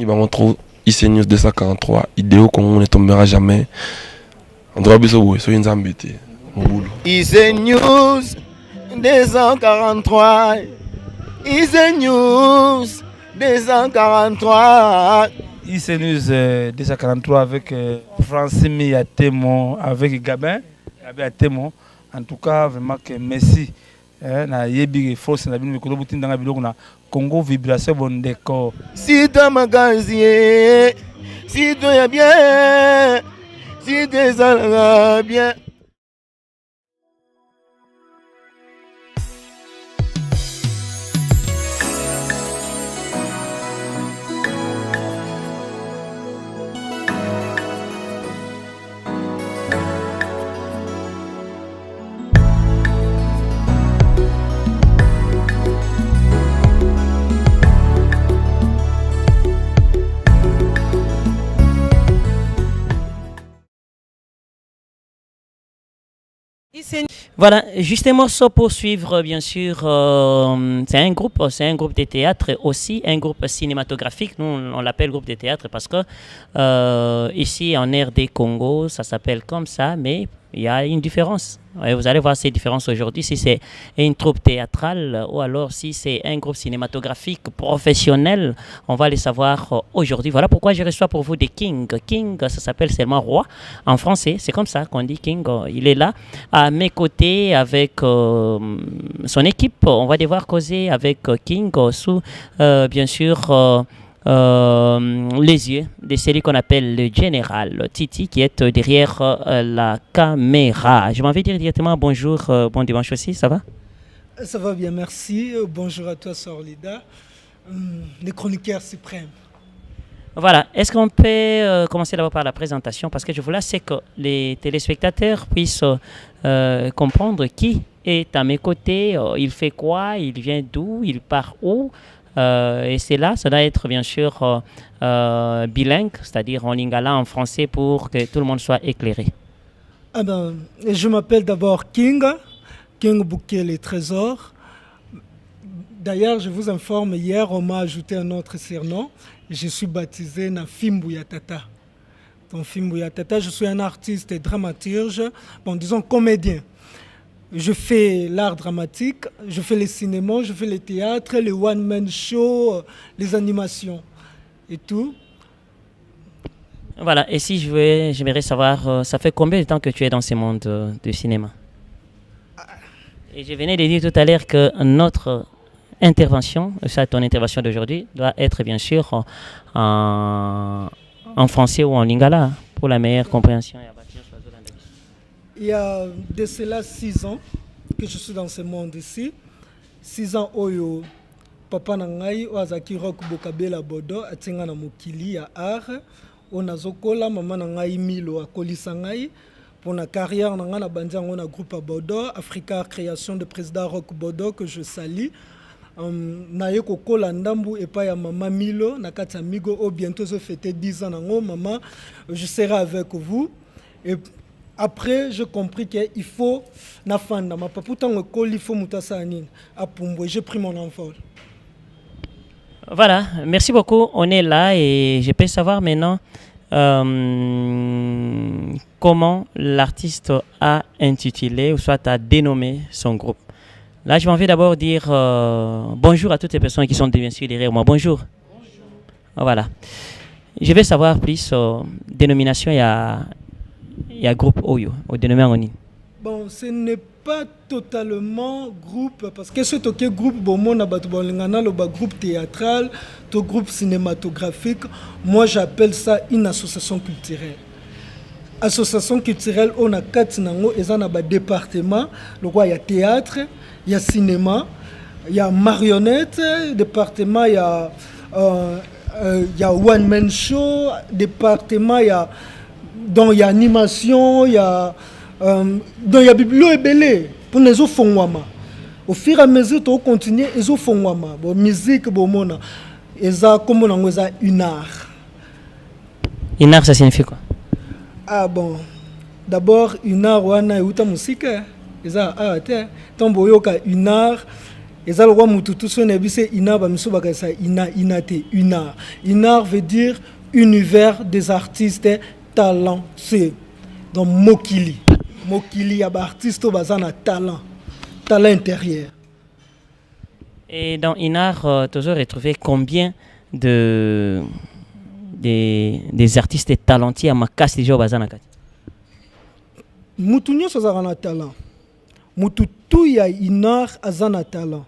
va montrer IC News 243, idéo qu'on ne tombera jamais. On doit bien se soyez embêtés. Mon boulot. IC News 243. IC News 243. IC News 243 avec Francimi Atémon, avec Gabin Atémon. En tout cas, vraiment que merci. Na yebi force na bino mikolo butinda nga biloko na Congo vibration bondeko. Si ta magazie, si tu es bien, si tu es bien. Voilà, justement, sans poursuivre, bien sûr, c'est un groupe de théâtre aussi, un groupe cinématographique. Nous, on l'appelle groupe de théâtre parce que ici, en RD Congo, ça s'appelle comme ça, mais il y a une différence. Et vous allez voir ces différences aujourd'hui, si c'est une troupe théâtrale ou alors si c'est un groupe cinématographique professionnel, on va les savoir aujourd'hui. Voilà pourquoi je reçois pour vous des King. King, ça s'appelle seulement roi. En français, c'est comme ça qu'on dit King. Il est là, à mes côtés, avec son équipe. On va devoir causer avec King sous, bien sûr, les yeux de celui qu'on appelle le général Titi qui est derrière la caméra. Je m'en vais dire directement bonjour, bon dimanche aussi, ça va? Ça va bien, merci. Bonjour à toi, Sorlida, les chroniqueurs suprêmes. Voilà, est-ce qu'on peut commencer d'abord par la présentation parce que je voulais que les téléspectateurs puissent comprendre qui est à mes côtés, il fait quoi, il vient d'où, il part où. Et c'est là, ça doit être bien sûr bilingue, c'est-à-dire en lingala, en français, pour que tout le monde soit éclairé. Ah ben, je m'appelle d'abord King Bouquet les Trésors. D'ailleurs, je vous informe, hier, on m'a ajouté un autre surnom. Je suis baptisé Fimbu Yatata. Donc, Fimbu Yatata, je suis un artiste et dramaturge, bon, disons comédien. Je fais l'art dramatique, je fais le cinéma, je fais le théâtre, les one-man show, les animations et tout. Voilà, et si j'aimerais savoir, ça fait combien de temps que tu es dans ce monde du cinéma? Et je venais de dire tout à l'heure que notre intervention, ça, ton intervention d'aujourd'hui, doit être bien sûr en français ou en lingala pour la meilleure compréhension. Il y a de cela 6 ans que je suis dans ce monde ici. 6 ans, oyo papa nangai oazaki rock bokabela bodo atinga na mokili ya art. Onazokola mama nangai milo akolisa ngai pour na carrière nanga na bandiango na groupe à Bodo, Africa création de président Rock Bodo que je salue. Naye kokola ndambu epa ya mama Milo na kati amigo au bientôt je fêter 10 ans nango maman, je serai avec vous. Et après, j'ai compris qu'il faut nafanda ma paputa ngokoli faut mutasanine apumbo, j'ai pris mon envol. Voilà, merci beaucoup. On est là et je peux savoir maintenant comment l'artiste a intitulé ou soit a dénommé son groupe. Là, je m'en vais d'abord dire bonjour à toutes les personnes qui sont bien sûr derrière moi. Bonjour. Voilà. Je vais savoir plus dénomination il y a groupe Oyo, au dénommé. Bon, ce n'est pas totalement groupe, parce que ce groupe, le groupe théâtral, le groupe cinématographique, moi j'appelle ça une association culturelle. Association culturelle, on a 4 nango, et on a un département, il y a théâtre, il y a cinéma, il y a marionnette, département, il y a one-man show, département, donc il y a animation, il y a biblio et belé pour les autres fonds. Au fur et à mesure tu continues les autres fonds. Bon musique bon mona eza comme on a une art. Une art ça signifie quoi? Ah bon. D'abord une art wana uta musique eza art. Tombo yoka une art eza le roi mututu so na bise inar ba miso baka sa inate unar. Inar veut dire univers des artistes talentueux. Donc Mokili y a ba artiste bazana talent intérieur. Et dans Inar, toujours retrouvé combien des artistes talentueux à Makas déjà au bazana kati. Mutu nyonso azana talent. Mutu tu ya Inar azana talent.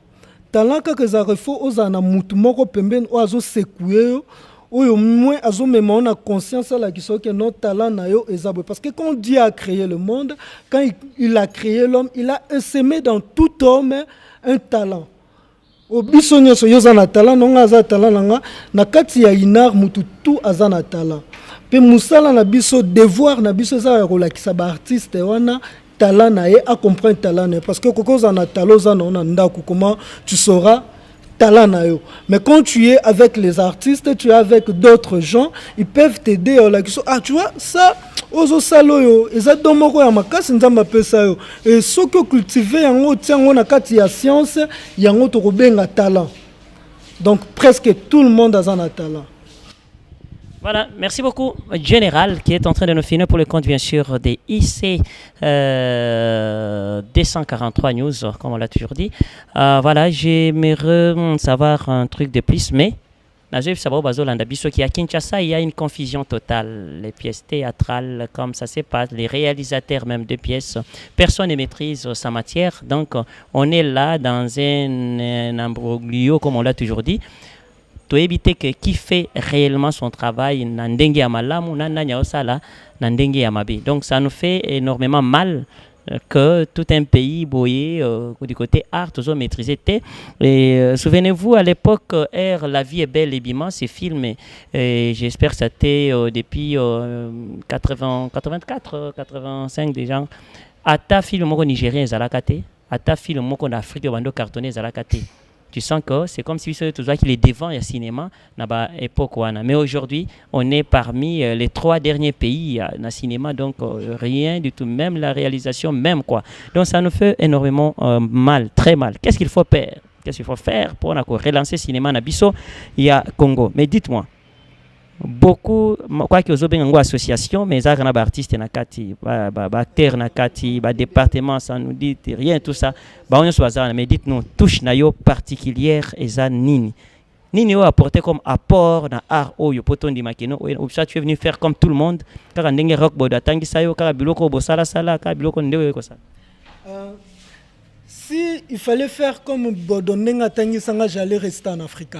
Talent kaka ezaka fo ozana mutu moko pembeni o azo secouer oyo moins azo mema on a conscience la qui que notre talent na yo ezabwe parce que quand Dieu a créé le monde, quand il a créé l'homme, il a semé dans tout homme un talent. Obiso nyonso yo za na talent nonga za talent nanga na kati ya Inar mutu tu azana talent. Pe musala na biso devoir na biso za rola ki sa ba artiste wana talent na ye a comprendre talent na parce que koko za na talent za na ndako comment tu sauras talent na yo. Mais quand tu es avec les artistes, tu es avec d'autres gens, ils peuvent t'aider là qui sont ah tu vois ça ozo salo yo eza domoko ya makasi nzamba pesa yo et ce que cultiver yango tiango na kati ya science yango to kobenga talent. Donc presque tout le monde a un talent. Voilà, merci beaucoup, Général, qui est en train de nous finir pour le compte, bien sûr, des IC 243 News, comme on l'a toujours dit. Voilà, j'aimerais savoir un truc de plus, mais qui à Kinshasa, il y a une confusion totale. Les pièces théâtrales, comme ça se passe, les réalisateurs même de pièces, personne ne maîtrise sa matière. Donc, on est là dans un imbroglio, comme on l'a toujours dit. Pour éviter que qui fait réellement son travail donc ça nous fait énormément mal que tout un pays boyé du côté art toujours maîtrisé. Et souvenez-vous à l'époque R La vie est belle et bimant, ces films et j'espère que c'était depuis 84 85 déjà ata film moko nigérien zalakate ata film moko en Afrique bando cartonné zalakate. Tu sens que c'est comme si tout ça qu'il est devant le cinéma na époque wana. Mais aujourd'hui, on est parmi les 3 derniers pays na cinéma, donc rien du tout, même la réalisation, même quoi. Donc ça nous fait énormément mal, très mal. Qu'est-ce qu'il faut faire? Qu'est-ce qu'il faut faire pour relancer le cinéma na biso il y a Congo? Mais dites-moi, beaucoup quoi que ozobenga ngo association mais ça kana ba artiste na kati ba acteur na kati ba département ça nous dit rien tout ça ba on so bazana mais dites-nous touche na yo particulière eza nini o apporter comme apport na art oyo potondi makeno ou ça tu es venu faire comme tout le monde kaka ndenge rock boda tangisa yo kaka biloko bosala sala kaka biloko ndewe ko ça. Si il fallait faire comme bodonenga tangisa nga j'allais rester en Afrique.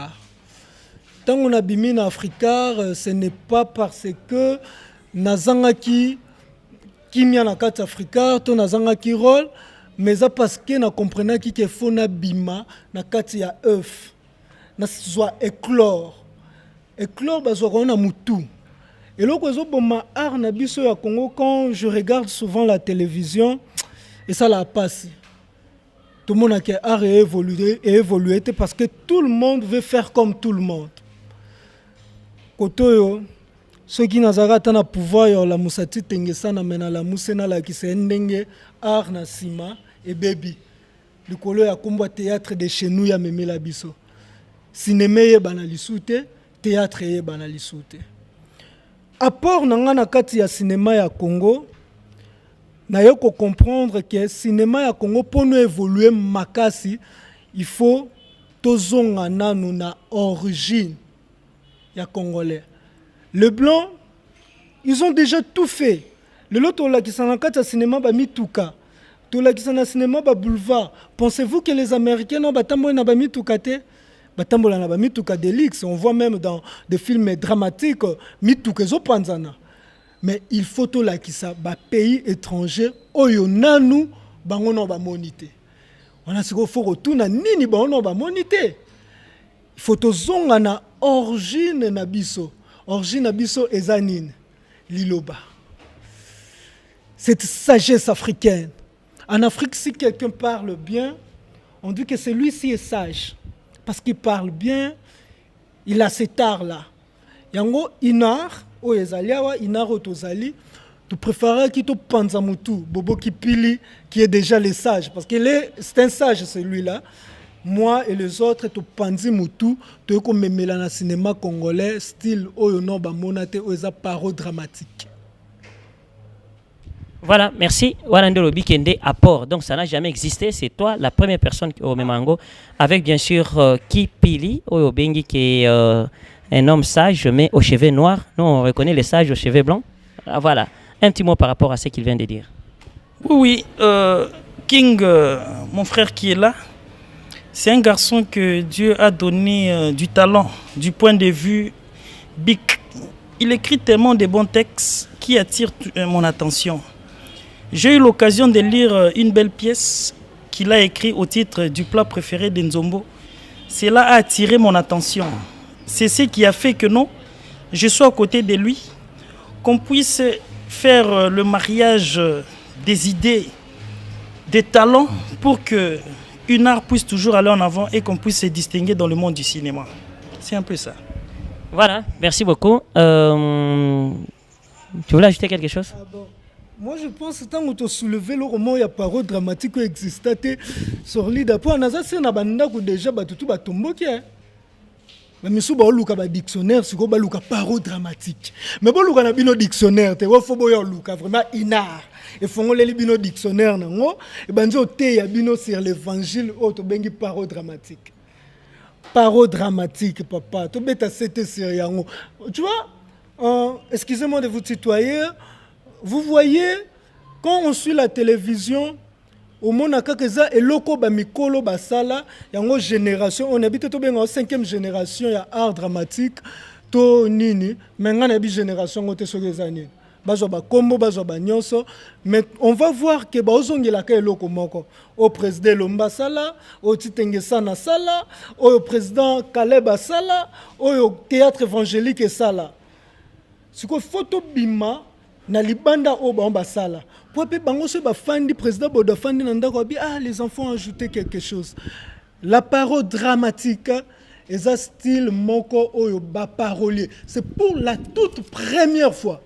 Tant qu'on a bimé en Afrique, ce n'est pas parce que nazangaki qui mia na kati Africa, to nazangaki rôle, mais ça parce que na comprenait que faut na bima na kati ya œuf. Na soit éclore bazwa na mutu. Et là ko zo boma art na biso ya Congo quand je regarde souvent la télévision et ça la passe. Tout le monde a que art évolué parce que tout le monde veut faire comme tout le monde. Kotoyo ceux qui n'azara tana pouvoir yo la musati tengesa na mena la musena la ki se ndenge art na sima et baby likolo ya kombo théâtre de chez nous ya memela biso cinéma ye banalisute théâtre ye banalisute apport nanga na kati ya cinéma ya Congo na yo ko comprendre que cinéma ya Congo pour nous évoluer makasi il faut tozonga nanu na origine ya Congolais. Le blanc, ils ont déjà tout fait. Le lot là qui sont en quatre cinéma ba mituka. Tout là qui sont en cinéma ba boulevard. Pensez-vous que les Américains n'ont pas tambola na ba mituka te? Ba tambola na ba mituka delix. On voit même dans des films dramatiques mituka zo panzana. Mais il faut tout là qui ça ba pays étranger oyo nanu bango no ba monité. On a ce qu'il faut retourner nini bango no ba monité. Il faut tozonga na origine na biso. Origine na biso ezanine. Liloba. Cette sagesse africaine. En Afrique, si quelqu'un parle bien, on dit que celui-ci est sage. Parce qu'il parle bien, il a cet art-là. Yango inar, o ezaliawa, inar otozali, tu préférerais qu'il te panzamutu, Bobo Kipili, qui est déjà le sage. Parce que c'est un sage celui-là. moi et les autres, tu panzi mutu, tu es comme le cinéma congolais, style Oyono Bamonate, Oeza paro dramatique. Voilà, merci. Warando Bikende apport. Donc ça n'a jamais existé. C'est toi la première personne au Memango. Avec bien sûr Kipili, Oyobengi qui est un homme sage mais aux cheveux noirs. Nous on reconnaît les sages aux cheveux blancs. Ah, voilà. Un petit mot par rapport à ce qu'il vient de dire. Oui, King, mon frère qui est là, c'est un garçon que Dieu a donné du talent, du point de vue bic. Il écrit tellement de bons textes qui attirent mon attention. J'ai eu l'occasion de lire une belle pièce qu'il a écrite au titre du plat préféré d'Enzombo. Cela a attiré mon attention. C'est ce qui a fait que non, je sois à côté de lui, qu'on puisse faire le mariage des idées, des talents pour que une art puisse toujours aller en avant et qu'on puisse se distinguer dans le monde du cinéma. C'est un peu ça. Voilà, merci beaucoup. Tu voulais ajouter quelque chose? Ah bon. Moi, je pense que tant que tu as soulevé le roman, il y a parole dramatique qui existait sur l'île. Pour un hasard, c'est un déjà tout tombeau qui est. Mais si on a un dictionnaire, c'est un parole dramatique. Mais si on a un dictionnaire, il faut vraiment inar. Il faut que le dictionnaire, et ben sur l'évangile, il y a parole dramatique. Parole dramatique, papa. Tu vois, excusez-moi de vous tutoyer. Vous voyez, quand on suit la télévision, au monde a quelques eloko ba mikolo ba sala, yango génération, on habite to bien en 5e génération, il y a art dramatique, to nini, mais on habite génération on te sur les années. Bazo ba kombo, bazo ba nyonso, mais on va voir que ba ozongela ka eloko moko. Au président Lomba sala, au Titengesa na sala, au président Kaleba sala, au théâtre évangélique sala. Ce que photo bima na libanda oba ambasala pour pe bango se ba fandi président bodo fandi na ndako bi les enfants ont ajouté quelque chose. La parole dramatique est un style moko oyo ba parolier, c'est pour la toute première fois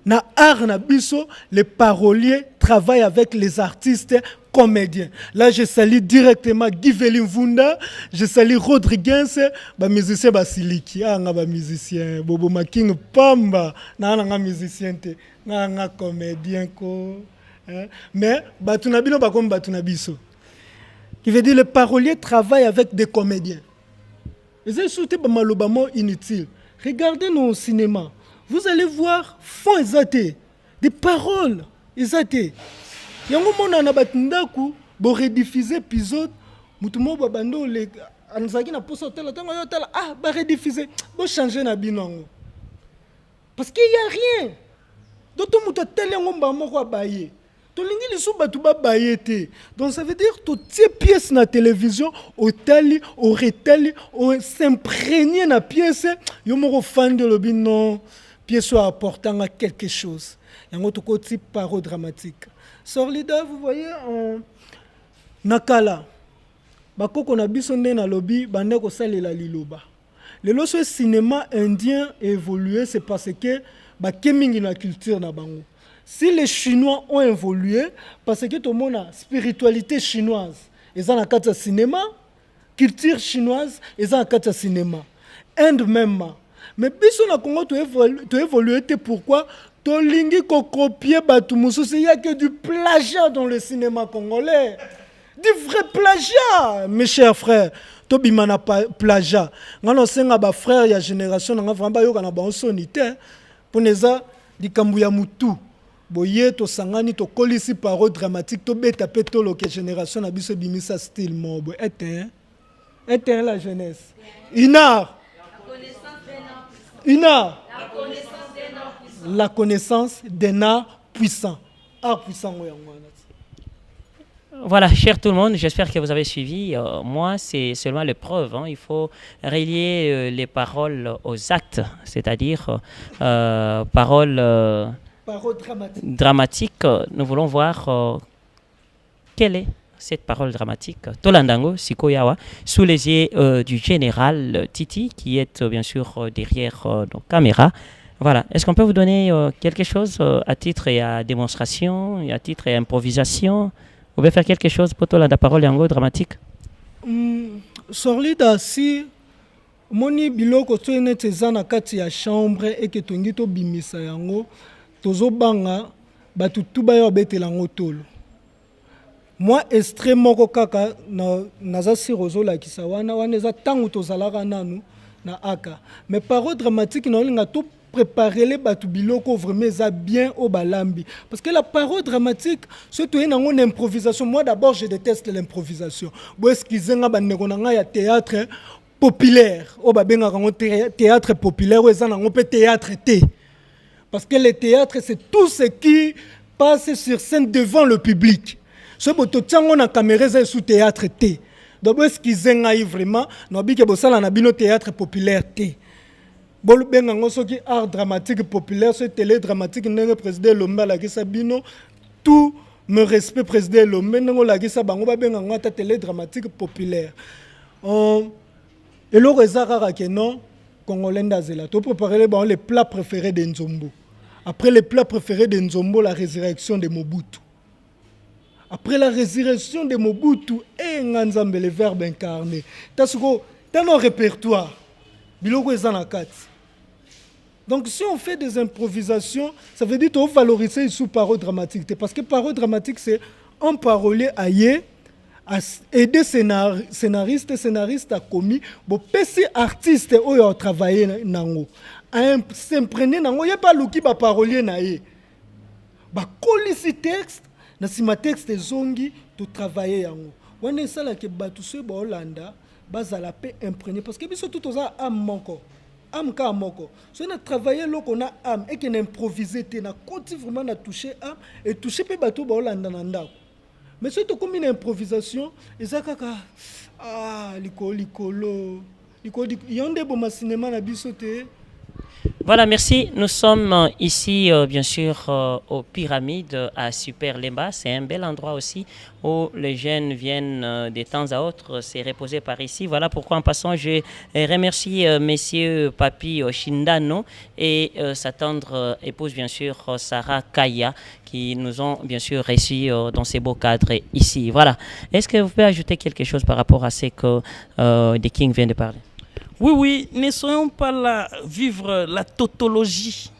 na art na biso les paroliers travaillent avec les artistes comédiens. Là je salue directement Guy Vunda, je salue Rodriguez, ba musicien basiliki, nga ba musicien Bobo Making Pamba, nga musicien te, nga comédien ko. Mais batuna bino ba comme batuna biso. Qui veut dire les paroliers travaillent avec des comédiens. Et c'est surtout ba malobamo inutile. Regardez nos cinémas. Vous allez voir fond exaté, des paroles exaté. Yango mona na batundaku bo rediffuser épisode mutumo babando le anzaki na poso tela tango yo tela ba rediffuser bo changer na binongo. Parce qu'il y a rien. D'autres muto tele ngomba moko abaye. To lingi lisu batu ba bayete. Donc ça veut dire to tie pièce na télévision au tali au retali au s'imprégner na pièce yo moko fan de lobino pièce soit apportant à quelque chose. Yango to côté parole dramatique. Sorlida, vous voyez, en Nakala, bakoko na biso nde na lobi bande ko salela liloba. Le loso cinéma indien évolué, c'est parce que ba kemingi na culture na bango. Si les Chinois ont évolué, parce que tout le monde a spiritualité chinoise, ils ont un cinéma, culture chinoise, ils ont un cinéma. Inde même. Mais biso na Congo tu évolué, pourquoi? Tolingi ko copier batumusu, il y a que du plagiat dans le cinéma congolais. Du vrai plagiat, mes chers frères. Tobimana plagiat. Ngano senga ba frère ya génération nga vraiment yo kana ba sonité pour neza di kambuya mutu. Boye to sangani to kolisi parole dramatique to beta petolo que génération na biso bimisa style mobo. Éteint la jeunesse. Inar. Inar. La connaissance d'un art puissant. Art puissant. Voilà, cher tout le monde, j'espère que vous avez suivi. Moi, c'est seulement l'épreuve. Il faut relier les paroles aux actes, c'est-à-dire paroles dramatiques. Nous voulons voir quelle est cette parole dramatique. Tolandango, Sikoyawa, sous les yeux du général Titi, qui est bien sûr derrière nos caméras. Voilà. Est-ce qu'on peut vous donner quelque chose à titre et à démonstration, et à titre et à improvisation? Vous pouvez faire quelque chose pour toi, la parole et en gros dramatique? Sorlida, si moni biloko to ene teza na kati ya chambre et que tongi to bimisa yango tozo banga batu tuba yo betela ngotolo. Moi extrêmement kaka na za sirozo la kisawana wana za tangu tozalaka nanu na aka. Mais paro dramatique na linga to préparer les batu biloko vraiment ça bien au balambi parce que la parole dramatique surtout une improvisation. Moi d'abord je déteste l'improvisation. Bo eskizenga bandeko na nga ya théâtre populaire au babenga kango théâtre populaire ou ezana ngo pe théâtre té parce que le théâtre c'est tout ce qui passe sur scène devant le public. Ce boto tiango na caméra c'est sous théâtre té. Donc eskizenga vraiment no bike bosala na bino théâtre populaire té. Bolu benga ngoso ki art dramatique populaire ce télé dramatique ndenge président Lomba la kisa bino tout me respect président Lomba ndenge la kisa bango ba benga ngata télé dramatique populaire. Et le rezara que non congolais ndazela to préparer les plats préférés de Nzombo. Après les plats préférés de Nzombo, la résurrection de Mobutu. Après la résurrection de Mobutu et Nganzambe le verbe incarné. Tasuko dans nos répertoires biloko ezana kati. Donc si on fait des improvisations, ça veut dire qu'on va valoriser sous parole dramatique. Parce que parole dramatique, c'est un parolier aillé, à aider scénariste à commis, bon, petit artiste qui a travaillé nango, à s'imprégner nango, il n'y a pas l'ouki ba parolier naïe. Ba colisi texte, na si ma texte zongi, to travailler yango. On est ça là que batousse ba Hollanda, bazala pe imprégné parce que biso tout ça am moko. Am ka moko. So on a travaillé là qu'on a âme et qu'on a improvisé, on a continué vraiment à toucher âme et toucher pe bateau ba Hollanda nanda. Mais surtout comme une improvisation, ezakaka likolo yonde bo ma cinéma na bisote. Voilà, merci. Nous sommes ici, bien sûr, aux Pyramides à Super Lemba. C'est un bel endroit aussi où les jeunes viennent de temps à autre se reposer par ici. Voilà pourquoi, en passant, je remercie messieurs Papi Shindano et sa tendre épouse, bien sûr, Sarah Kaya, qui nous ont, bien sûr, reçus dans ces beaux cadres ici. Voilà. Est-ce que vous pouvez ajouter quelque chose par rapport à ce que The King vient de parler? Oui, ne soyons pas là vivre la tautologie.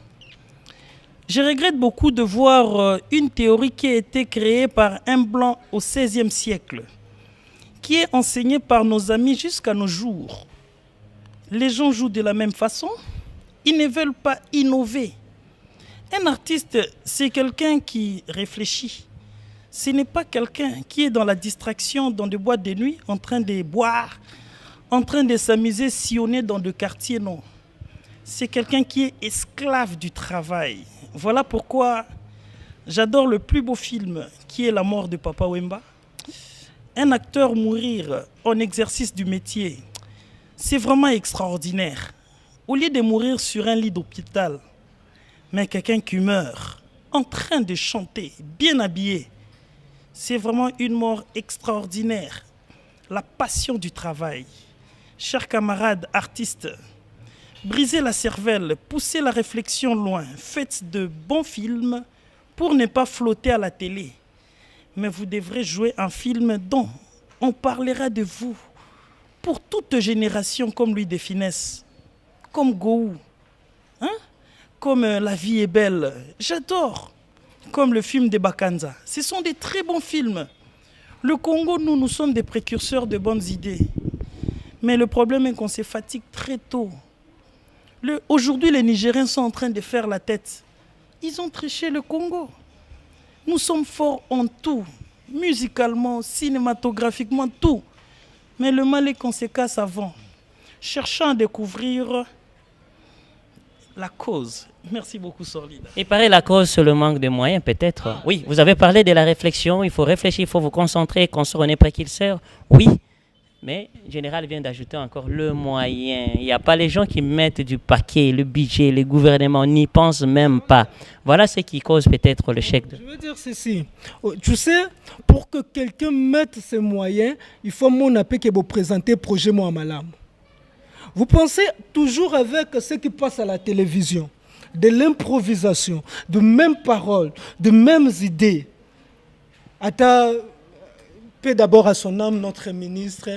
Je regrette beaucoup de voir une théorie qui a été créée par un blanc au XVIe siècle, qui est enseignée par nos amis jusqu'à nos jours. Les gens jouent de la même façon, ils ne veulent pas innover. Un artiste, c'est quelqu'un qui réfléchit. Ce n'est pas quelqu'un qui est dans la distraction, dans des boîtes de nuit, en train de boire, en train de s'amuser, sillonner dans le quartier, non. C'est quelqu'un qui est esclave du travail. Voilà pourquoi j'adore le plus beau film, qui est La mort de Papa Wemba. Un acteur mourir en exercice du métier, c'est vraiment extraordinaire. Au lieu de mourir sur un lit d'hôpital, mais quelqu'un qui meurt en train de chanter, bien habillé, c'est vraiment une mort extraordinaire. La passion du travail. Chers camarades artistes, brisez la cervelle, poussez la réflexion loin, faites de bons films pour ne pas flotter à la télé. Mais vous devrez jouer un film dont on parlera de vous pour toute génération comme Louis de Funès, comme Gou, hein? Comme La vie est belle, j'adore, comme le film de Bakanza. Ce sont des très bons films. Le Congo, nous sommes des précurseurs de bonnes idées. Mais le problème est qu'on se fatigue très tôt. Aujourd'hui, les Nigériens sont en train de faire la tête. Ils ont triché le Congo. Nous sommes forts en tout, musicalement, cinématographiquement, tout. Mais le mal est qu'on se casse avant. Cherchant à découvrir la cause. Merci beaucoup, Sorlida. Et pareil, la cause, c'est le manque de moyens, peut-être. Oui, vous avez parlé de la réflexion. Il faut réfléchir, il faut vous concentrer, construire un près qu'il sert. Oui. Mais le général vient d'ajouter encore le moyen. Il n'y a pas les gens qui mettent du paquet, le budget, les gouvernements n'y pensent même pas. Voilà ce qui cause peut-être le chèque. Je veux dire ceci. Tu sais, pour que quelqu'un mette ses moyens, il faut mon appel que vous présentez le projet Moamalam. Vous pensez toujours avec ce qui passe à la télévision, de l'improvisation, de mêmes paroles, de mêmes idées. Paix d'abord à son âme, notre ministre.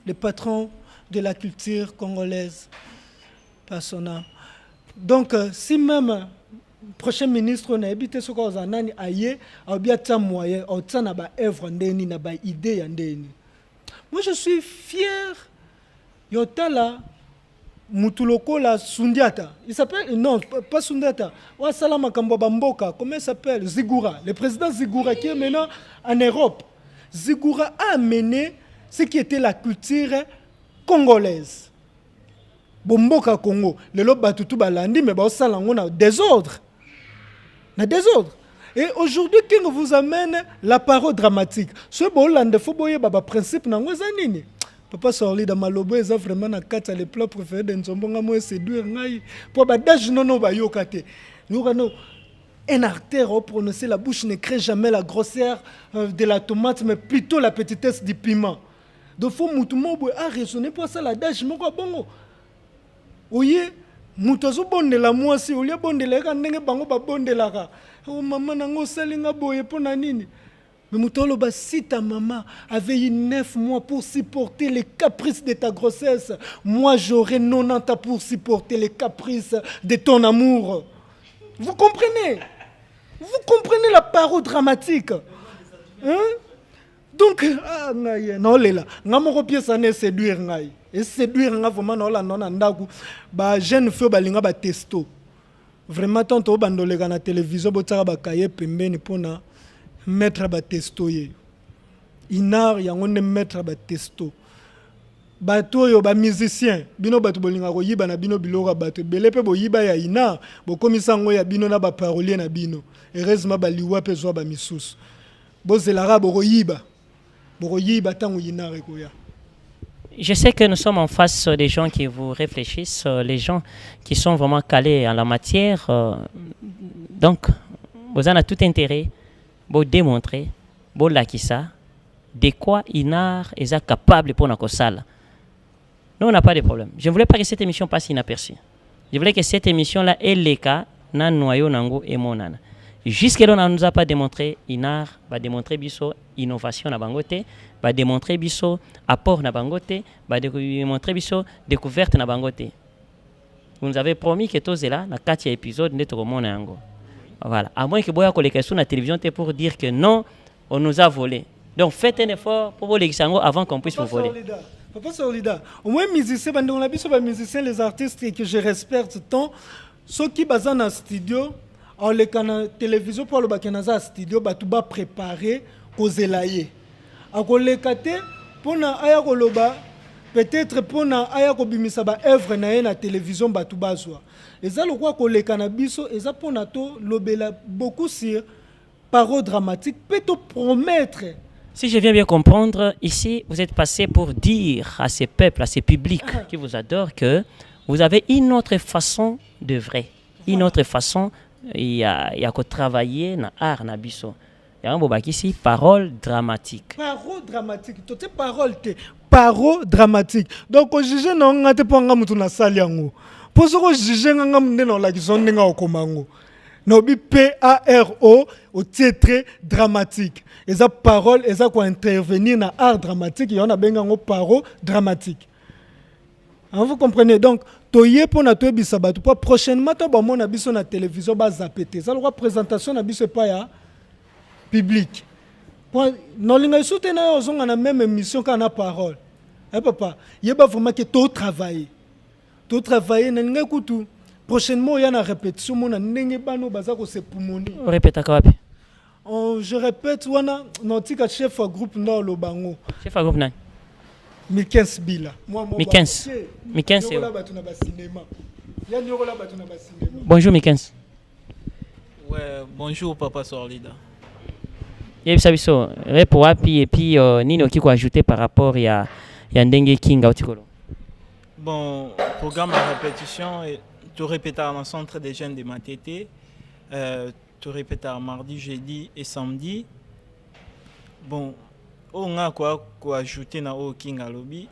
le patron de la culture congolaise, persona. Donc, si même prochain ministre on a habité ce qu'on a nani aye, a bien tant moyen, a tant na ba œuvre ndeni na ba idée ndeni. Moi je suis fier. Yotala Mutuloko la Sundiata. Il s'appelle non pas Sundiata. Wa Salama Kamboba Mboka. Comment il s'appelle? Zigura. Le président Zigura qui est maintenant en Europe. Zigura a amené ce qui était la culture congolaise. Bomboka Congo. Le lob batutu balandi mais ba salango na désordre. Na désordre. Et aujourd'hui, qui vous amène la parole dramatique. Ce bolande faut boyer baba principe na ngozanini. Papa Sorli dans Malobo ils ont vraiment na kata les plats préférés de Nzombonga moi séduire ngai pour badage non ba yokate. Nous avons un artère au prononcer la bouche ne crée jamais la grosseur de la tomate mais plutôt la petitesse du piment. Donc faut mutumo a raisonner pour ça la dage moko bongo. Oye mutazo bondela moi si olia bondela ka ndenge bango ba bondela ka. Oh maman nango salinga boye pona nini. Mais Moutolo, si ta maman avait eu 9 mois pour supporter les caprices de ta grossesse, moi j'aurais 90 pour supporter les caprices de ton amour. Vous comprenez? Vous comprenez la parole dramatique? Hein? Donc, non, là, je vais séduire. Et séduire, vraiment, non, jeune feu, ba testo. Vraiment, tant que bandolé na télévision, botara ba kaye pembeni pona mettre ba testo ye. Inar yango ne mettre ba testo. Bato yo ba musicien, bino bato bolinga ko yiba na bino bilora bato belepe bo yiba ya inar, bo komisa ngo ya bino na ba parolier na bino. Heureusement ba liwa pe zo ba misusu. Bo zelara bo yiba. Bo yiba tango inar ko ya. Je sais que nous sommes en face des gens qui vous réfléchissent, les gens qui sont vraiment calés en la matière. Donc, vous en avez tout intérêt pour démontrer, pour l'acquisser, de quoi Inar est capable pour notre salle. Nous, on n'a pas de problème. Je ne voulais pas que cette émission passe inaperçue. Je voulais que cette émission-là ait les cas, nan noyau, nango et monana. Jusque-là, on ne nous a pas démontré, Inar va démontrer biso innovation na bangote, va démontrer biso apport na bangote, va démontrer biso découverte na bangote. Vous nous avez promis que tous là, na 4e épisode, nous sommes yango. Voilà. À moins que boya koleka sur la télévision pour dire que non, on nous a volé. Donc faites un effort pour voler avant qu'on puisse vous voler. Papa Solida, au moins musiciens, musiciens, les artistes que je respecte tant, ceux qui basent dans le studio. En les télévision pour le bakanaza studio batuba préparé kozelaye akolekate pona aya koloba peut-être pona aya kobimisa ba œuvre na na télévision batuba zwa eza lokwa kolekana biso eza pona to lobela beaucoup sur parole dramatique peut te promettre. Si je viens bien comprendre, ici vous êtes passé pour dire à ces peuples, à ces publics qui vous adorent que vous avez une autre façon de vrai, une autre façon. Il y a qu'à travailler dans l'art na biso. Il y a un mot ici, parole dramatique. Parole dramatique. Tout est parole. Parole dramatique. Donc, au juge, non, on a pas un mouton na saliango. Pour ce que juge, on a un la qui sont n'enga au komango. Nobi PARO au titre dramatique. Et ça parole, et ça quoi intervenir dans l'art dramatique. Il y en a bien un parole dramatique. Vous comprenez donc. Toye pour na toye bisabatu pour prochainement to ba mona biso na télévision ba zapete ça la présentation na biso pas ya public pour non linga soutenir ozonga na même émission kana parole papa yeba vraiment que to travailler na linga kutu prochainement il y a na répétition mona ndenge bano baza ko se pumoni répéta ka wapi je répète wana notika chef wa groupe no lo bango chef wa groupe nani Mikens Bila. Mikens. Bonjour Mikens. Ouais, bonjour Papa Sorlida. Et puis Nino qui quoi ajouter par rapport à Ndenge King Autikolo. Bon, programme à répétition, tu répètes à un centre des jeunes de Matete, tu répètes à mardi, jeudi et samedi. Bon, on a quoi ajouter na o King Alobi.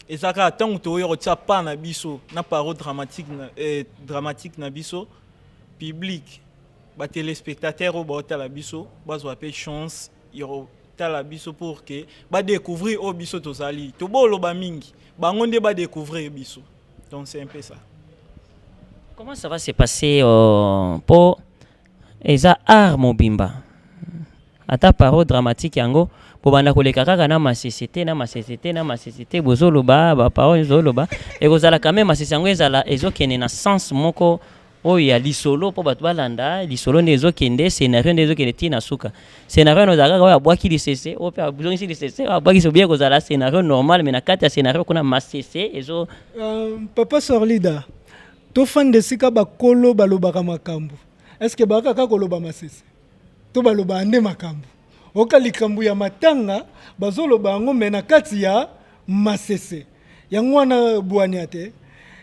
Et ça quand tant que tu as pas na biso, na parole dramatique na biso public, ba téléspectateurs au bota la biso, ba zo appel chance, tala biso pour que ba découvrir au biso tozali to bolo ba mingi bango nde ba découvrir biso. Donc c'est un peu ça. Comment ça va se passer pour eza art mobimba ata paro dramatique yango po banda koleka kaka na masesete bozoloba ba parole zoloba et kozala quand même masese yango ezala ezokende na sens moko oyo ya lisolo po bato balanda lisolo nde ezokende scénario nde ezokende tina suka scénario no zaka oyo abwaki lisese oyo pe abuzongisi lisese abwaki sobie kozala scénario normal mais na kati ya scénario kuna masese ezo Papa Sorlida to fan de sika bakolo balobaka makambo est-ce que bakaka koloba masese to baloba ande makambo oka likambo ya matanga bazoloba yango me na kati ya masese yango wana bwani ate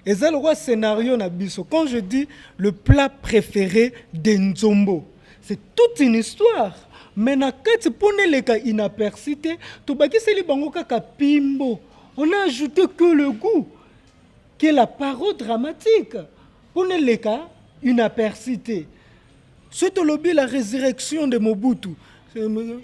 eza lokwa scénario na biso. Quand je dis le plat préféré de Nzombo, c'est toute une histoire mais na kati pone leka inaperçu te to bakiseli bango kaka pimbo. On a ajouté que le goût qui est la parole dramatique pone leka inaperçu te. C'est la résurrection de Mobutu.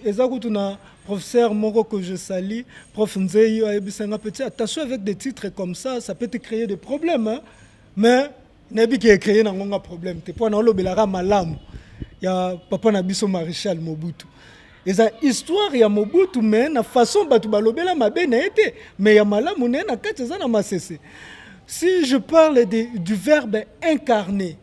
Ezakutuna professeur Moko que je salue, prof Nzeyo Aebisanga petit, attention avec des titres comme ça peut te créer des problèmes. Hein? Mais Nabi qui est créé n'a pas de problème. Te point nalo belara malam. Ya papa Nabiso Maréchal Mobutu. Eza histoire ya Mobutu mais na façon batu balobela mabe na été mais ya malamu na kati za na masese. Si je parle du verbe incarné,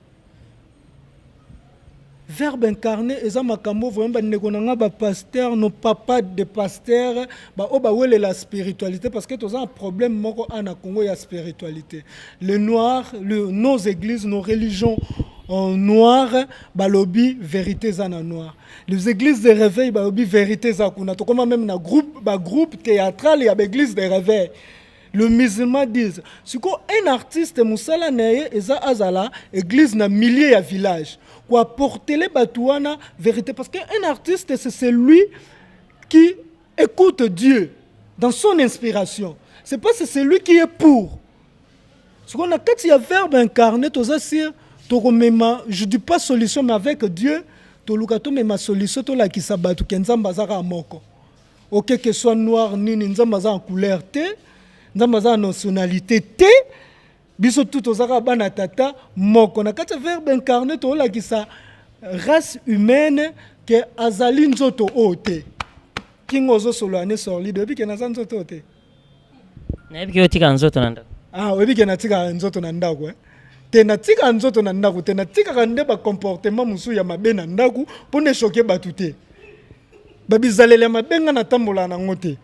verbe incarné, eza makambo vraiment nekonanga ba pasteur, nos papas de pasteur, ba o ba wele la spiritualité parce que tous un problème moko ana Congo ya spiritualité. Le noir, nos églises, nos religions en noir, ba lobby vérité za na noir. Les églises de réveil ba lobby vérité za kuna. To comme même na groupe théâtral ya ba église de réveil. Le musulman dit, si un artiste musala naye eza azala église na milliers de villages quoi porter les batouana vérité parce qu'un artiste c'est celui qui écoute Dieu dans son inspiration. C'est pas c'est celui qui est pour. Ce qu'on a quand il y a verbe incarné to ça sur to komema je dis pas solution mais avec Dieu to lukato mema solution to la ki sabatu kenzamba zaka moko. OK que soit noir ni nzamba za en couleur té nzamba nationalité te biso tout ozaka bana tata moko na kati verbe incarné to la ki sa race humaine que azali nzoto ote kingo zo solo ane sorli depuis que na nzoto ote na ebi tika nzoto nanda obi ke na tika nzoto na ndako te na tika nzoto na ndako te na tika kande ba comportement musu ya mabe na ndako pone choquer batute babizalele mabenga na tambola na ngote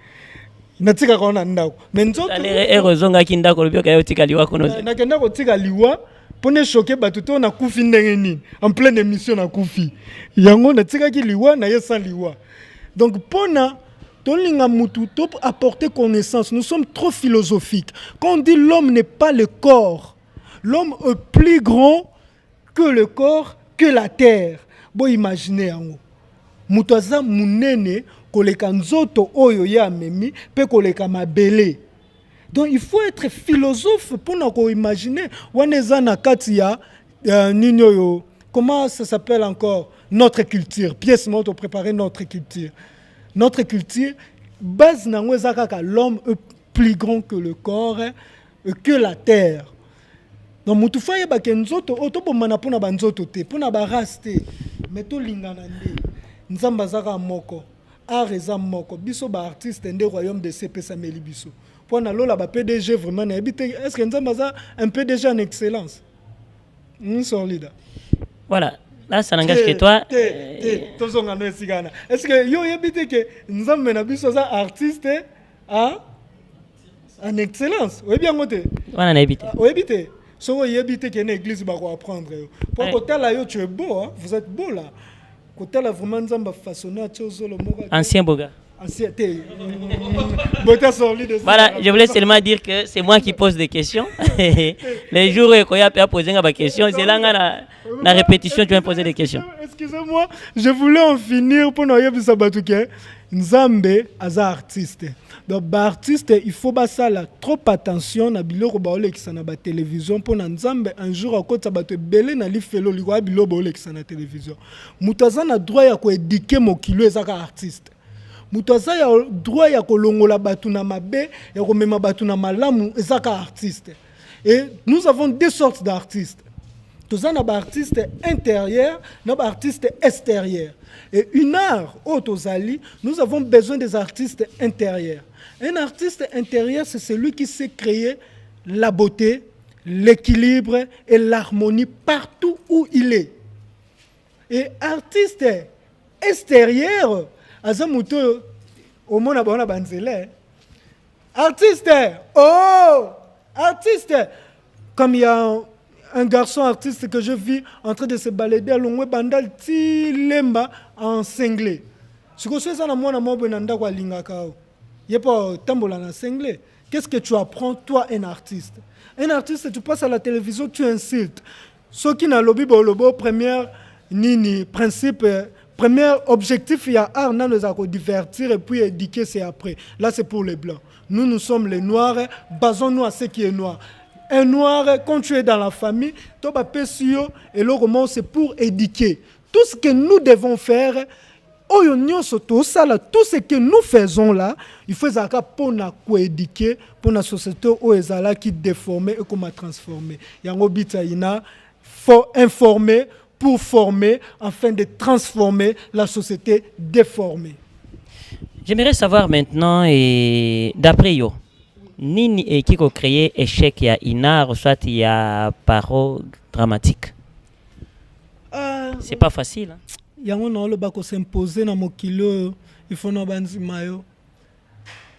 natika kona ndako menzoto erozonga kindako lobyo kayo tika liwa kono na kenda ko tika liwa pone choquer batuto na kufi ndenge nini en pleine émission na kufi yango na tika ki liwa na yesa liwa donc pona tolinga mutu top apporter connaissance. Nous sommes trop philosophiques quand on dit l'homme n'est pas le corps, l'homme est plus grand que le corps, que la terre. Bon imaginez yango mutu aza munene koleka nzoto oyo ya memi pe koleka mabele. Donc il faut être philosophe pour nous imaginer waneza na kati ya nini oyo comment ça s'appelle encore notre culture pièce moto préparer notre culture. Notre culture base nango ezaka ka l'homme est plus grand que le corps que la terre. Donc mutu faye ba ke nzoto oto bomana pona ba nzoto te pona ba race te mais to lingana nde nzamba zaka moko areza moko biso ba artiste nde royaume de CP Sameli biso pona lola ba PDG vraiment na habite est-ce que nzamba za un PDG en excellence solide. Voilà, là ça n'engage que toi. Est-ce que yo habite que nzamba na biso za artiste en excellence oui bien ngote wana na habite oui habite so oui habite que na église ba ko apprendre pour côté là yo tu es beau hein? Vous êtes beau là. Côté là vraiment nzamba façonné le moko ancien boga. Ancien té. Voilà, je voulais seulement dire que c'est moi qui pose des questions. Les jours où il y a posé des questions, c'est là la répétition tu vas poser des questions. Excusez-moi, je voulais en finir pour nous dire que Nzambe aza artiste. Donc artiste, il faut pas ça là trop attention na biloko ba olekisa na ba télévision pour Nzambe un jour akota ba te belé na li felo li wa biloko ba olekisa na télévision. Mutaza na droit ya ko éduquer mokilo ezaka artiste. Mutu aza ya droit ya kolongola batu na mabe, ya komema batu na malamu, ezaka artiste. Et nous avons deux sortes d'artistes. Tous un artiste intérieur, un artiste extérieur. Et une art au Tozali, nous avons besoin des artistes intérieurs. Un artiste intérieur, c'est celui qui sait créer la beauté, l'équilibre et l'harmonie partout où il est. Et artiste extérieur, azamuto au monde abona banzele. Artiste, oh, artiste, comme il y a un garçon artiste que je vis en train de se balader à Longwe Bandal Tilemba en cinglé. Ce que c'est ça, moi, na mobo nanda kwa lingakao. Il n'y a pas tambola na cinglé. Qu'est-ce que tu apprends, toi, un artiste? Un artiste, tu passes à la télévision, tu insultes. Ceux qui n'ont lobby bolobo, première nini, principe, premier objectif, il y a art, nous allons divertir et puis éduquer, c'est après. Là, c'est pour les blancs. Nous sommes les noirs, basons-nous à ce qui est noir. Un noir, quand tu es dans la famille, et le roman, c'est pour éduquer. Tout ce que nous devons faire, tout ce que nous faisons là, il faut pour éduquer, pour la société qui déformée et qu'on a transformée. Il faut informer pour former, afin de transformer la société déformée. J'aimerais savoir maintenant, d'après yo, Nini et qui a créé échec, il y a Inar, soit il y a parole dramatique. C'est pas facile. Il y a un qui s'imposer dans mon kilo, il faut no banzimayo.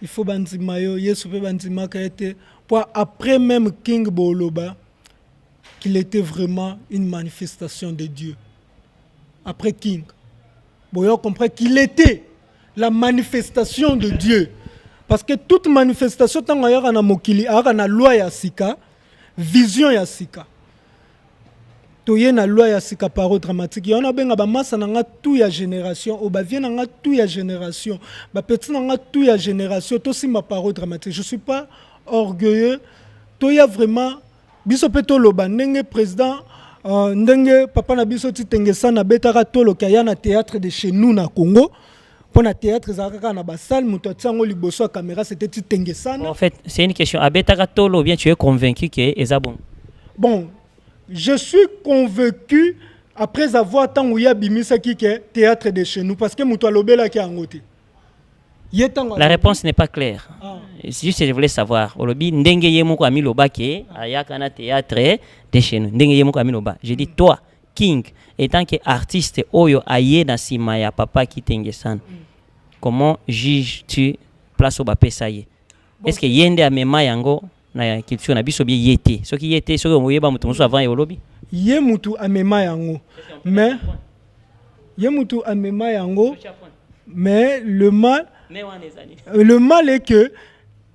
Il faut banzimayo, yesu pe banzima ka été pour après même King Boloba qu'il était vraiment une manifestation de Dieu. Après King, vous comprenez qu'il était la manifestation de Dieu. Parce que toute manifestation, tant qu'il y a une loi ya sika, vision ya sika. Il y a une loi ya sika parole dramatique. Il y a une masse na tout ya génération, ou ba vient na tout ya génération, ba petit na tout ya génération, tout si ma parole dramatique. Je suis pas orgueilleux. Il y a vraiment biso peto loba ndenge président ndenge papa na biso titengesa na betaka tolo kaya na théâtre de chez nous na Congo. Pour le théâtre, en fait, c'est une question. Ou bien tu es convaincu que c'est bon? Bon, je suis convaincu après avoir tant où il y a bimisa qui est théâtre de chez nous parce que Moutou Lobela qui est en côté. La réponse n'est pas claire. Juste je voulais savoir. Olobi ndenge yemoko ami loba ke ayaka na théâtre de chez nous. Ndenge yemoko ami loba. Je dis toi King, étant qu'artiste oyo aye na sima ya papa ki tengesan. Comment juges-tu place au bapé ça y est? Est-ce que yende a mema yango na culture na biso bi yete? Ce qui yete, ce que moyeba mutu muso avant yolobi. Ye mutu a mema yango. Mais ye mutu a mema yango. Mais le mal est que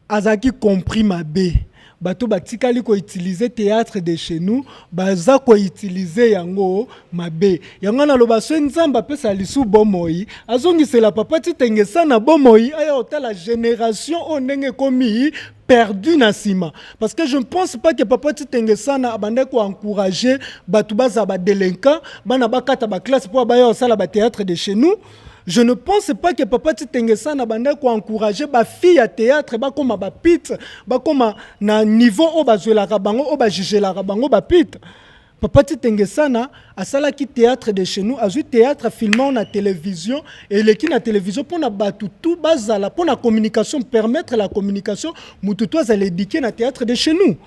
Azaki compris ma bé. Bato batikali ko utiliser théâtre de chez nous, baza ko utiliser yango mabe. Yango na loba so nzamba pesa lisu bomoi, azongi c'est la papa titengesa na bomoi, aya ota la génération onenge komi perdu na sima. Parce que je ne pense pas que papa titengesa na abande ko encourager bato baza ba délinquant, bana bakata ba classe pour ba sala ba théâtre de chez nous. Je ne pense pas que papa Titengesa na bande ko encourager ba fille à théâtre ba comme ba pit ba comme na niveau au ba la rabango au ba juger la rabango ba pit. Papa Titengesa na asala ki théâtre de chez nous, azu théâtre filmant na télévision et le qui na télévision pour na batu tout bazala pour la communication, permettre la communication mutu toi za l'éduquer na théâtre de chez nous.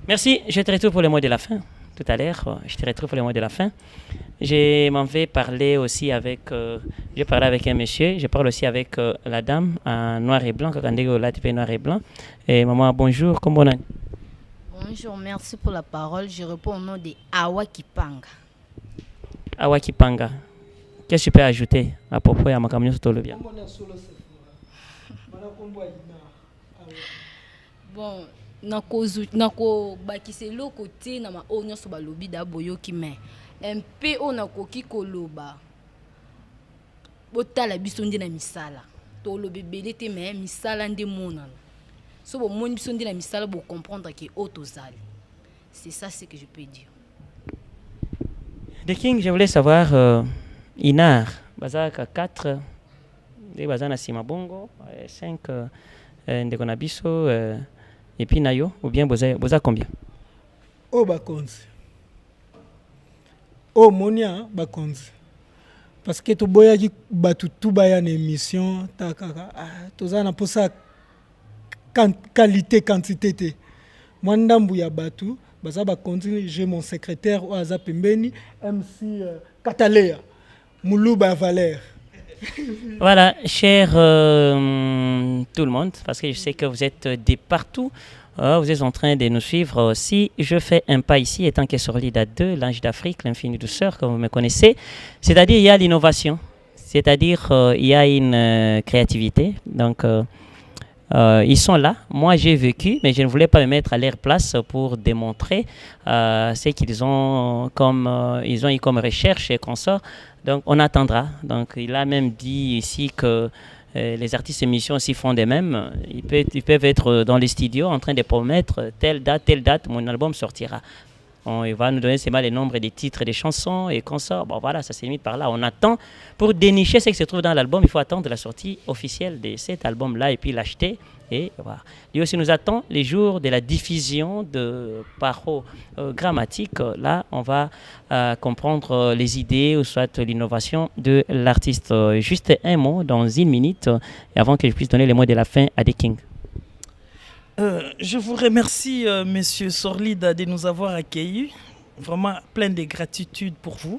Merci, je te retrouve pour le mot de la fin. Tout à l'heure, je te retrouve pour le mot de la fin. Je m'en vais parler aussi avec, je parle avec un monsieur, je parle aussi avec la dame en noir et blanc, noir et blanc. Et maman, bonjour, comment on a? Bonjour, merci pour la parole. Je réponds au nom de Awa Kipanga. Awa Kipanga. Qu'est-ce que tu peux ajouter à propos de ma camion sur le bien? Bon, nako bakise lo côté na ma onyo so balobi da boyoki mais un peu on akoki koloba botala biso ndi na misala to lobe belete mais misala ndi monana so bo moni biso ndi na misala bo comprendre que otozali. C'est ça ce que je peux dire. The King, je voulais savoir Inar bazaka 4 nde baza na nsima bongo 5 ndeko na biso et puis nayo ou bien boza combien o bakonzi o monia bakonzi parce que toboyaki bato tu baya na émission takaka toza na posa qualité quantité te mwa ndambu ya bato baza bakonzi. J'ai mon secrétaire o aza pembeni MC Katalea Muluba Valère. Voilà, cher tout le monde, parce que je sais que vous êtes de partout, vous êtes en train de nous suivre. Si je fais un pas ici, étant que sur l'IDA 2, l'ange d'Afrique, l'infini douceur, comme vous me connaissez, c'est-à-dire il y a l'innovation, c'est-à-dire il y a une créativité. Donc, ils sont là. Moi, j'ai vécu, mais je ne voulais pas me mettre à leur place pour démontrer ce qu'ils ont comme ils ont eu comme recherche et consorts. Donc, on attendra. Donc, il a même dit ici que les artistes émissions aussi font de même. Ils peuvent être dans les studios en train de promettre telle date, mon album sortira. Il va nous donner seulement les nombres des titres des chansons et consorts. Bon, voilà, ça se limite par là. On attend pour dénicher ce qui se trouve dans l'album. Il faut attendre la sortie officielle de cet album-là et puis l'acheter. Et voilà. Lui aussi nous attend les jours de la diffusion de paroles grammatiques. Là, on va comprendre les idées ou soit l'innovation de l'artiste. Juste un mot dans une minute, et avant que je puisse donner les mots de la fin à The King. Je vous remercie, Monsieur Sorlida, de nous avoir accueillis. Vraiment plein de gratitude pour vous.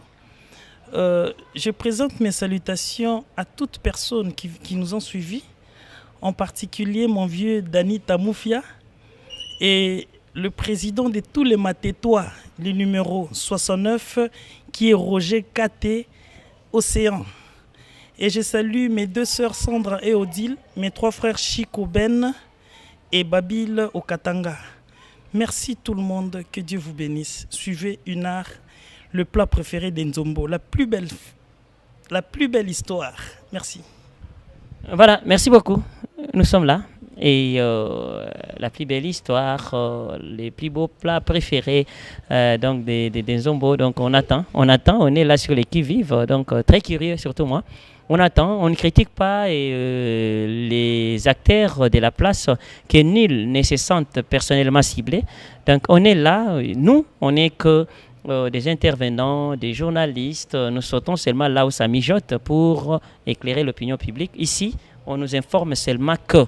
Je présente mes salutations à toutes personnes qui nous ont suivis, en particulier mon vieux Dani Tamoufia et le président de tous les Matétois, le numéro 69, qui est Roger Katé Océan. Et je salue mes deux sœurs Sandra et Odile, mes trois frères Chico Ben et Babil au Katanga. Merci tout le monde, que Dieu vous bénisse. Suivez une art, le plat préféré d'Enzombo, la plus belle histoire. Merci. Voilà, merci beaucoup. Nous sommes là. Et la plus belle histoire, les plus beaux plats préférés donc des Zombo. Donc on attend, on est là sur les qui-vive, donc très curieux, surtout moi. On attend, on ne critique pas les acteurs de la place, que nul ne se sente personnellement ciblé. Donc on est là, nous, on n'est que des intervenants, des journalistes. Nous sautons seulement là où ça mijote pour éclairer l'opinion publique. Ici, on nous informe seulement que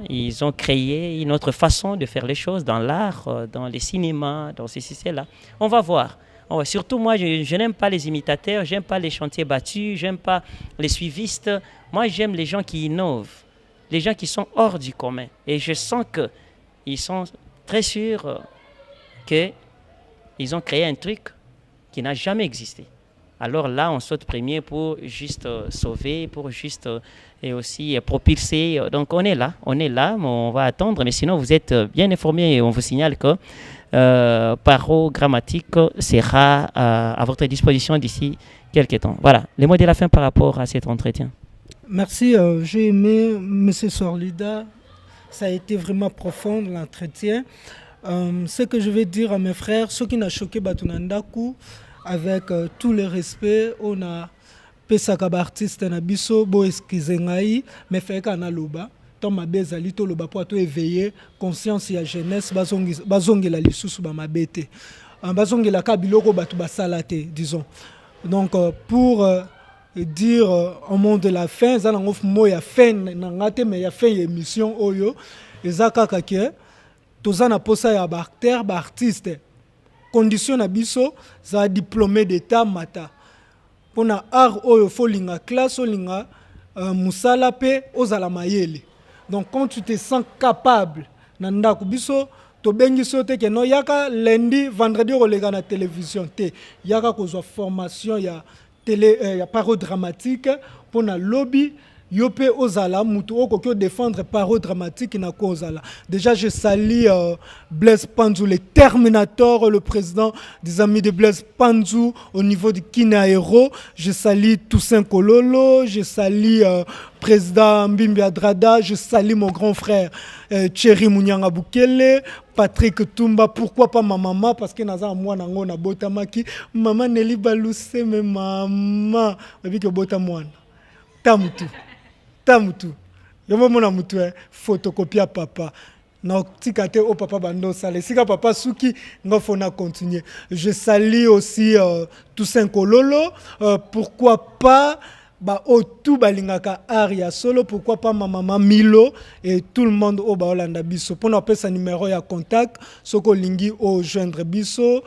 ils ont créé une autre façon de faire les choses dans l'art, dans les cinémas, dans ceci, cela. On va voir. Surtout moi, je n'aime pas les imitateurs, j'aime pas les chantiers battus, j'aime pas les suivistes. Moi, j'aime les gens qui innovent, les gens qui sont hors du commun. Et je sens qu'ils sont très sûrs qu'ils ont créé un truc qui n'a jamais existé. Alors là, on saute premier pour juste sauver, pour juste et aussi propulser. Donc on est là, mais on va attendre. Mais sinon, vous êtes bien informés et on vous signale que Paro Grammatique sera à votre disposition d'ici quelques temps. Voilà, les mots de la fin par rapport à cet entretien. Merci, j'ai aimé M. Sorlida. Ça a été vraiment profond l'entretien. Ce que je vais dire à mes frères, ceux qui n'ont choqué Batunandaku, avec tout le respect, on a pesaka ba artiste na biso bo eskize ngai mais feka na loba to mabeza lito loba po to éveiller conscience ya jeunesse bazongela lisusu ba mabete bazongela ka biloko batu basalate disons. Donc pour dire au monde de la fin za nango mo ya fin na ngate mais ya fin émission oyo ezaka kake toza na posa ya ba acteur ba artiste condition na biso za diplômé d'état mata pona art oyo folinga classe olinga musala pe ozala mayele. Donc quand tu te sens capable na ndako biso to bengi sote ke no yaka lundi vendredi olega na télévision te yaka kozwa formation ya télé ya parole dramatique pona lobby Yopé Ozala, Moutou Okokyo défendre parole dramatique na Kozala. Déjà, je salue Blaise Panzou, le Terminator, le président des amis de Blaise Panzou au niveau du Kinaero. Je salue Toussaint Kololo, je salue président Mbimbi Adrada, je salue mon grand frère Thierry Mounyanga Boukele, Patrick Toumba, pourquoi pas ma maman, parce que naza moi nango na botamaki, maman Nelly Balousse, mais maman, avec botamouane. Tamutu. tamutu yomo mona mutu photocopie à papa na tikate au papa bando sale sika papa suki ngofona continuer. Je salue aussi Toussaint Kololo, pourquoi pas tout balingaka aria solo, pourquoi pas ma maman Milo et tout le monde au Baolanda biso pour nous appeler sa numéro ya contact soko lingi au joindre biso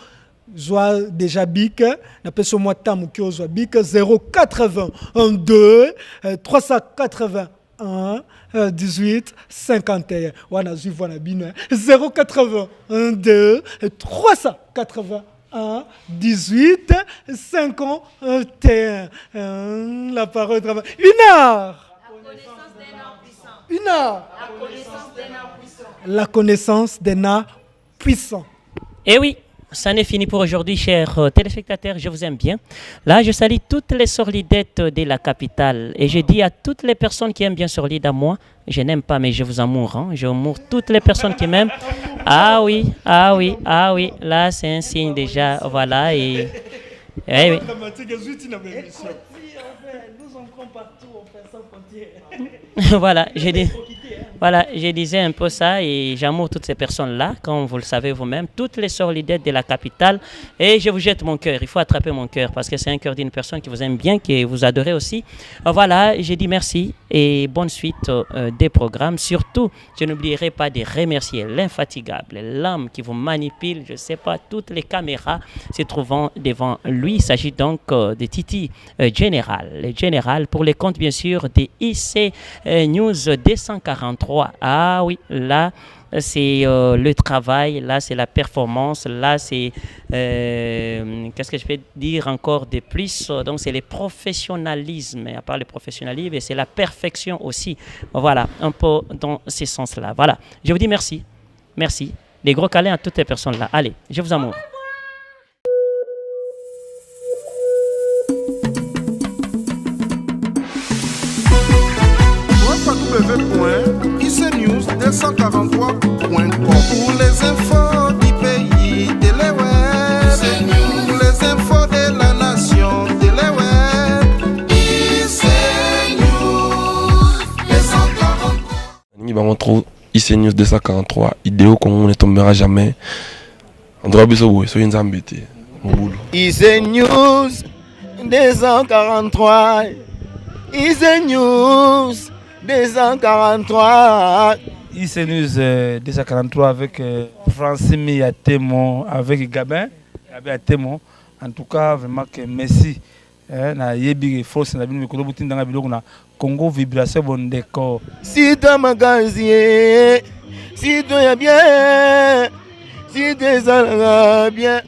joie déjà bic n'appelle sur moi tamu ki ozwa bic 082 381 18 51 wana zui na bino 082 381 18 51 la parole travail 1 heure. La connaissance d'un art puissant. Eh oui, ça n'est fini pour aujourd'hui, chers téléspectateurs. Je vous aime bien. Là, je salue toutes les sorlidettes de la capitale. Et je dis à toutes les personnes qui aiment bien Sorlide à moi, je n'aime pas, mais je vous amour. Hein. Je amour toutes les personnes qui m'aiment. Ah oui. Là, c'est un signe déjà. Voilà. Et oui. Voilà, je disais un peu ça et j'amour toutes ces personnes-là, comme vous le savez vous-même, toutes les sorlidettes de la capitale. Et je vous jette mon cœur, il faut attraper mon cœur parce que c'est un cœur d'une personne qui vous aime bien, qui vous adorez aussi. Voilà, j'ai dit merci et bonne suite des programmes. Surtout, je n'oublierai pas de remercier l'infatigable, l'homme qui vous manipule, je ne sais pas, toutes les caméras se trouvant devant lui. Il s'agit donc de Titi Général. Le Général pour les comptes, bien sûr, des IC News 243. Ah oui, là, c'est le travail, là, c'est la performance, là, c'est... qu'est-ce que je peux dire encore de plus? Donc, c'est le professionnalisme. Et à part le professionnalisme, c'est la perfection aussi. Voilà, un peu dans ce sens-là. Voilà, je vous dis merci. Merci. Des gros câlins à toutes les personnes-là. Allez, je vous amour. www.icnews243.com pour les infos du pays de l'Ouest, pour les infos de la nation de l'Ouest. IC News 243, idéo qu'on ne tombera jamais. En droit biso soyez embêtés. IC News 243. IC News 243. IC News 243 avec Francimi à Témon, avec Gabin à Témon. En tout cas, vraiment que merci. Na yebi force na bino mikolo butinda nga biloko na Congo vibration bondeko. Si ta magazie, si tu es bien, si tu es bien.